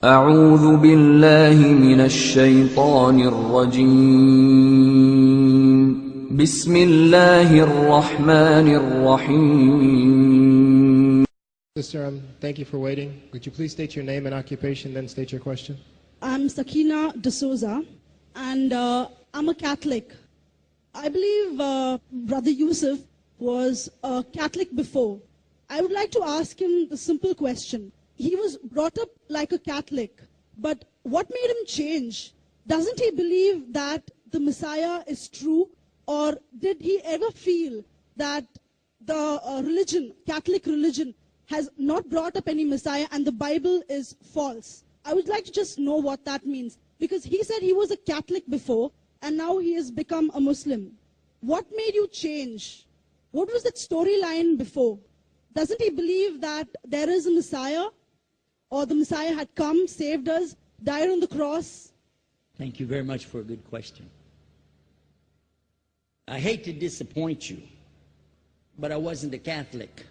أعوذ بالله من الشيطان الرجيم. بسم الله الرحمن الرحيم. Sister, thank you for waiting. Could you please state your name and occupation, then state your question? I'm Sakina D'Souza, and I'm a Catholic. I believe Brother Yusuf was a Catholic before. I would like to ask him the simple question. He was brought up like a Catholic, but what made him change? Doesn't he believe that the Messiah is true, or did he ever feel that the Catholic religion, has not brought up any Messiah and the Bible is false? I would like to just know what that means, because he said he was a Catholic before and now he has become a Muslim. What made you change? What was that storyline before? Doesn't he believe that there is a Messiah, or the Messiah had come, saved us, died on the cross? Thank you very much for a good question. I hate to disappoint you, but I wasn't a Catholic.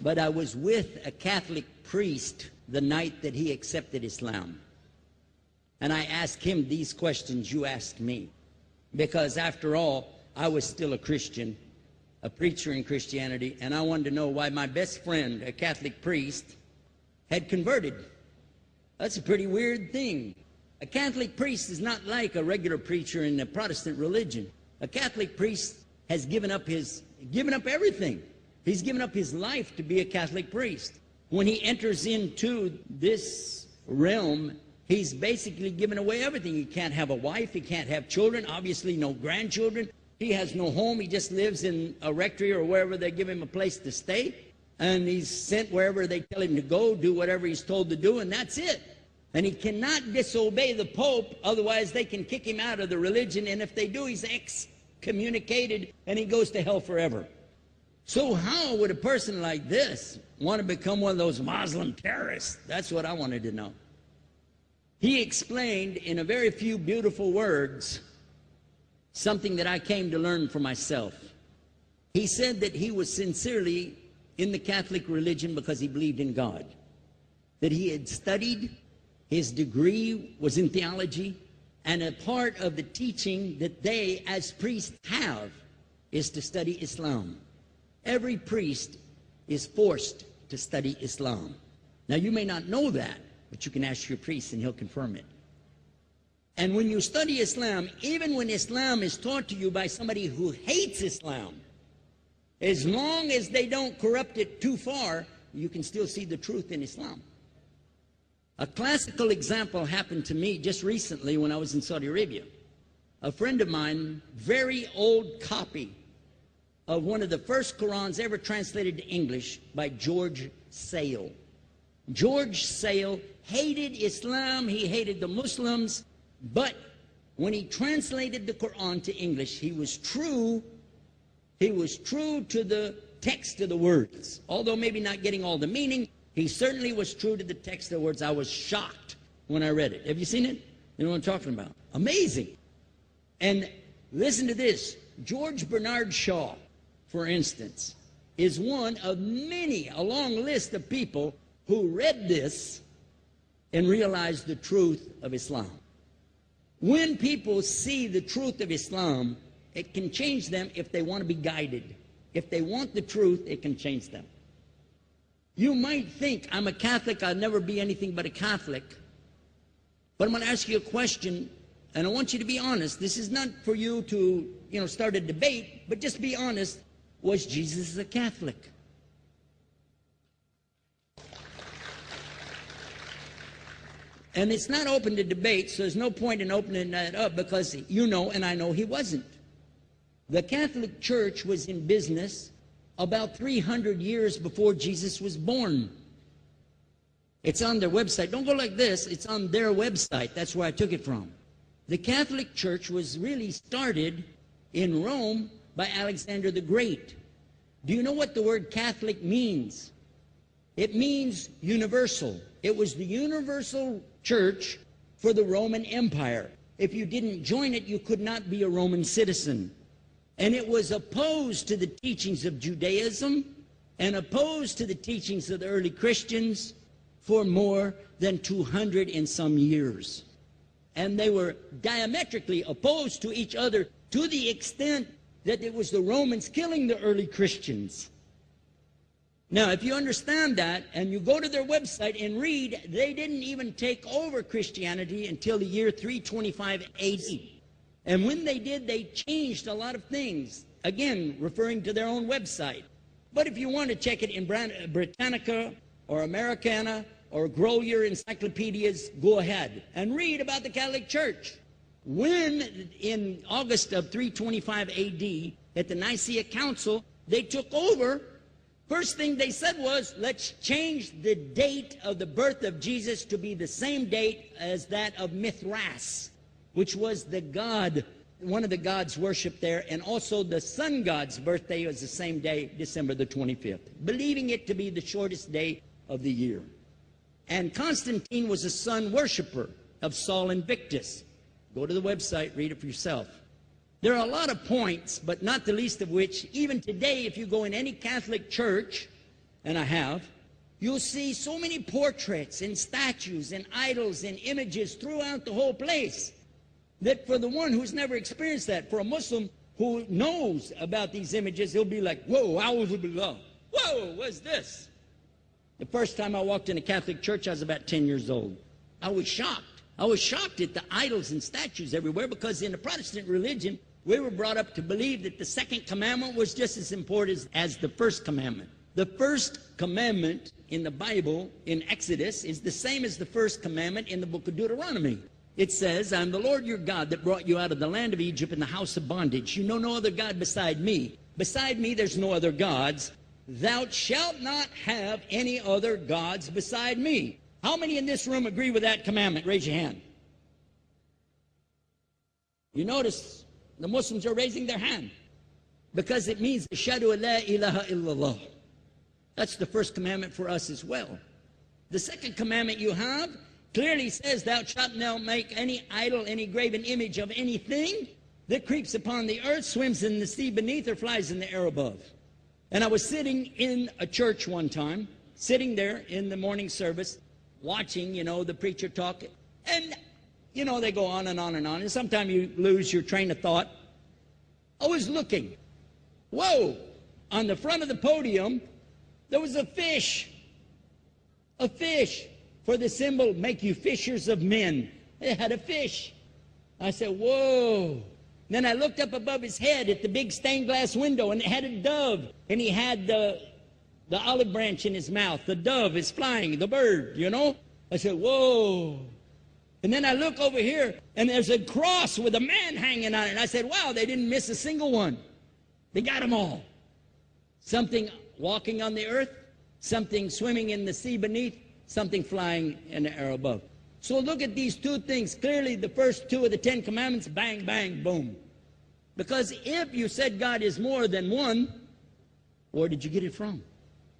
But I was with a Catholic priest the night that he accepted Islam. And I asked him these questions you asked me. Because after all, I was still a Christian, a preacher in Christianity, and I wanted to know why my best friend, a Catholic priest, had converted. That's a pretty weird thing. A Catholic priest is not like a regular preacher in the Protestant religion. A Catholic priest has given up everything. He's given up his life to be a Catholic priest. When he enters into this realm, he's basically given away everything. He can't have a wife, he can't have children, obviously no grandchildren. He has no home, he just lives in a rectory or wherever they give him a place to stay. And he's sent wherever they tell him to go, do whatever he's told to do, and that's it. And he cannot disobey the Pope, otherwise they can kick him out of the religion, and if they do, he's excommunicated and he goes to hell forever. So how would a person like this want to become one of those Muslim terrorists? That's what I wanted to know. He explained in a very few beautiful words something that I came to learn for myself. He said that he was sincerely in the Catholic religion because he believed in God, that he had studied, his degree was in theology, and a part of the teaching that they as priests have is to study Islam. Every priest is forced to study Islam. Now you may not know that, but you can ask your priest and he'll confirm it. And when you study Islam, even when Islam is taught to you by somebody who hates Islam, as long as they don't corrupt it too far, you can still see the truth in Islam. A classical example happened to me just recently when I was in Saudi Arabia. A friend of mine, very old copy of one of the first Qurans ever translated to English by George Sale. George Sale hated Islam, he hated the Muslims, but when he translated the Quran to English, he was true to the text of the words. Although maybe not getting all the meaning, he certainly was true to the text of the words. I was shocked when I read it. Have you seen it? You know what I'm talking about? Amazing. And listen to this. George Bernard Shaw, for instance, is one of many, a long list of people who read this and realized the truth of Islam. When people see the truth of Islam, it can change them if they want to be guided. If they want the truth, it can change them. You might think, I'm a Catholic, I'll never be anything but a Catholic. But I'm going to ask you a question, and I want you to be honest. This is not for you to, start a debate, but just be honest. Was Jesus a Catholic? And it's not open to debate, so there's no point in opening that up, because you know and I know he wasn't. The Catholic Church was in business about 300 years before Jesus was born. It's on their website. Don't go like this. It's on their website. That's where I took it from. The Catholic Church was really started in Rome by Alexander the Great. Do you know what the word Catholic means? It means universal. It was the universal church for the Roman Empire. If you didn't join it, you could not be a Roman citizen. And it was opposed to the teachings of Judaism and opposed to the teachings of the early Christians for more than 200 and some years. And they were diametrically opposed to each other to the extent that it was the Romans killing the early Christians. Now, if you understand that, and you go to their website and read, they didn't even take over Christianity until the year 325 AD. And when they did, they changed a lot of things, again, referring to their own website. But if you want to check it in Britannica or Americana or grow your encyclopedias, go ahead and read about the Catholic Church. When, in August of 325 AD, at the Nicaea Council, they took over, first thing they said was, let's change the date of the birth of Jesus to be the same date as that of Mithras, which was the god, one of the gods worshipped there, and also the sun god's birthday was the same day, December the 25th, believing it to be the shortest day of the year. And Constantine was a sun worshiper of Sol Invictus. Go to the website, read it for yourself. There are a lot of points, but not the least of which, even today, if you go in any Catholic church, and I have, you'll see so many portraits and statues and idols and images throughout the whole place that for the one who's never experienced that, for a Muslim who knows about these images, he'll be like, whoa, a'udhu billah. Whoa, what's this? The first time I walked in a Catholic church, I was about 10 years old. I was shocked. I was shocked at the idols and statues everywhere, because in the Protestant religion, we were brought up to believe that the second commandment was just as important as the first commandment. The first commandment in the Bible, in Exodus, is the same as the first commandment in the book of Deuteronomy. It says, I am the Lord your God that brought you out of the land of Egypt in the house of bondage. You know no other God beside me. Beside me there's no other gods. Thou shalt not have any other gods beside me. How many in this room agree with that commandment? Raise your hand. You notice the Muslims are raising their hand because it means Ashhadu an la ilaha illallah. That's the first commandment for us as well. The second commandment you have clearly says, thou shalt not make any idol, any graven image of anything that creeps upon the earth, swims in the sea beneath, or flies in the air above. And I was sitting in a church one time, sitting there in the morning service, watching, the preacher talk, and, they go on and on and on, and sometimes you lose your train of thought. I was looking. Whoa! On the front of the podium, there was a fish. A fish. For the symbol, make you fishers of men. It had a fish. I said, whoa. Then I looked up above his head at the big stained glass window, and it had a dove, and he had the olive branch in his mouth. The dove is flying, the bird, I said, whoa. And then I look over here, and there's a cross with a man hanging on it. And I said, wow, they didn't miss a single one. They got them all. Something walking on the earth, something swimming in the sea beneath, something flying in the air above. So look at these two things. Clearly, the first two of the 10 commandments, bang, bang, boom. Because if you said God is more than one, where did you get it from?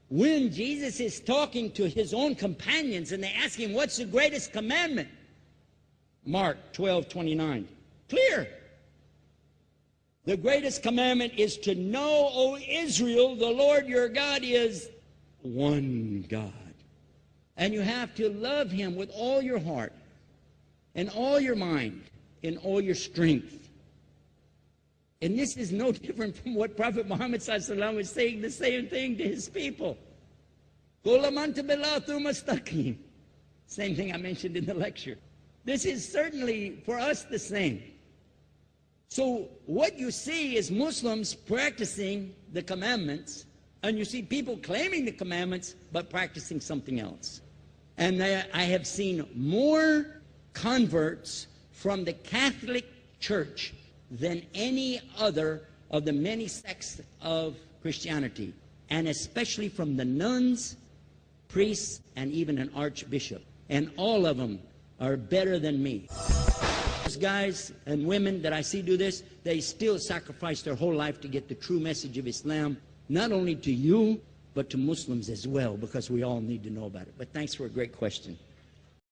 When Jesus is talking to his own companions and they ask him, what's the greatest commandment? Mark 12:29. Clear. The greatest commandment is to know, O Israel, the Lord your God is one God. And you have to love him with all your heart and all your mind and all your strength. And this is no different from what Prophet Muhammad ﷺ was saying, the same thing to his people. Same thing I mentioned in the lecture. This is certainly for us the same. So what you see is Muslims practicing the commandments, and you see people claiming the commandments but practicing something else. And I have seen more converts from the Catholic Church than any other of the many sects of Christianity, and especially from the nuns, priests, and even an archbishop. And all of them are better than me. Those guys and women that I see do this, they still sacrifice their whole life to get the true message of Islam, not only to you, but to Muslims as well, because we all need to know about it. But thanks for a great question.